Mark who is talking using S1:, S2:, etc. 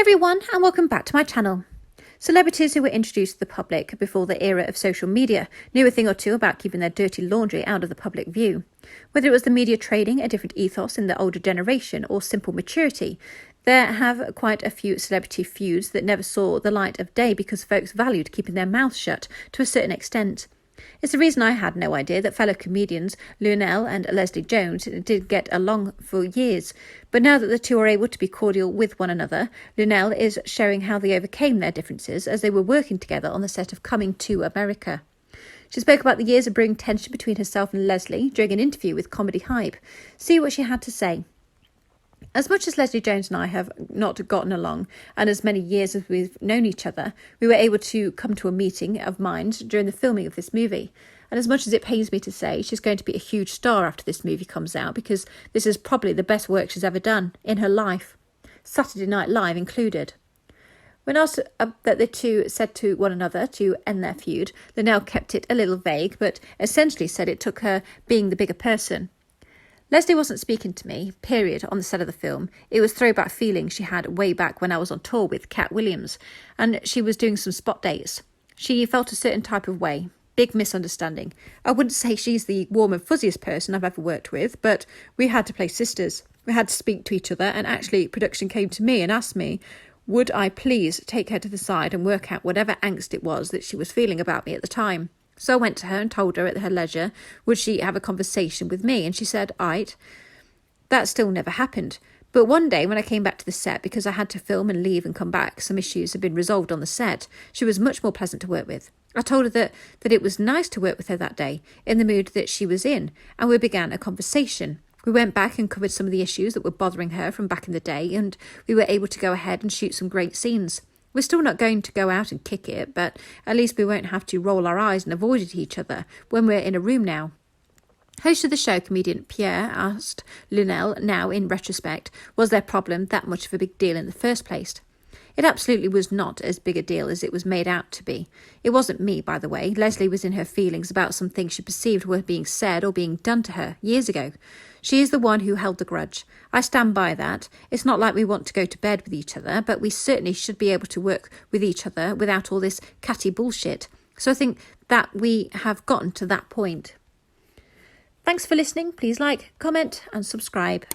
S1: everyone, and welcome back to my channel. Celebrities who were introduced to the public before the era of social media knew a thing or two about keeping their dirty laundry out of the public view. Whether it was the media trading a different ethos in the older generation or simple maturity, there have quite a few celebrity feuds that never saw the light of day because folks valued keeping their mouths shut to a certain extent. It's the reason I had no idea that fellow comedians Luenell and Leslie Jones did get along for years. But now that the two are able to be cordial with one another, Luenell is sharing how they overcame their differences as they were working together on the set of Coming to America. She spoke about the years of brewing tension between herself and Leslie during an interview with Comedy Hype. See what she had to say. As much as Leslie Jones and I have not gotten along, and as many years as we've known each other, we were able to come to a meeting of minds during the filming of this movie. And as much as it pains me to say, she's going to be a huge star after this movie comes out, because this is probably the best work she's ever done in her life, Saturday Night Live included. When asked that the two said to one another to end their feud, Luenell kept it a little vague, but essentially said it took her being the bigger person. Leslie wasn't speaking to me, period, on the set of the film. It was throwback feelings she had way back when I was on tour with Cat Williams, and she was doing some spot dates. She felt a certain type of way. Big misunderstanding. I wouldn't say she's the warm and fuzziest person I've ever worked with, but we had to play sisters. We had to speak to each other, and actually production came to me and asked me, would I please take her to the side and work out whatever angst it was that she was feeling about me at the time. So I went to her and told her at her leisure, would she have a conversation with me? And she said, "Aight." That still never happened. But one day when I came back to the set, because I had to film and leave and come back, some issues had been resolved on the set, she was much more pleasant to work with. I told her that it was nice to work with her that day, in the mood that she was in, and we began a conversation. We went back and covered some of the issues that were bothering her from back in the day, and we were able to go ahead and shoot some great scenes. We're still not going to go out and kick it, but at least we won't have to roll our eyes and avoid each other when we're in a room now. Host of the show, comedian Pierre, asked Luenell, now in retrospect, was their problem that much of a big deal in the first place? It absolutely was not as big a deal as it was made out to be. It wasn't me, by the way. Leslie was in her feelings about some things she perceived were being said or being done to her years ago. She is the one who held the grudge. I stand by that. It's not like we want to go to bed with each other, but we certainly should be able to work with each other without all this catty bullshit. So I think that we have gotten to that point. Thanks for listening. Please like, comment and subscribe.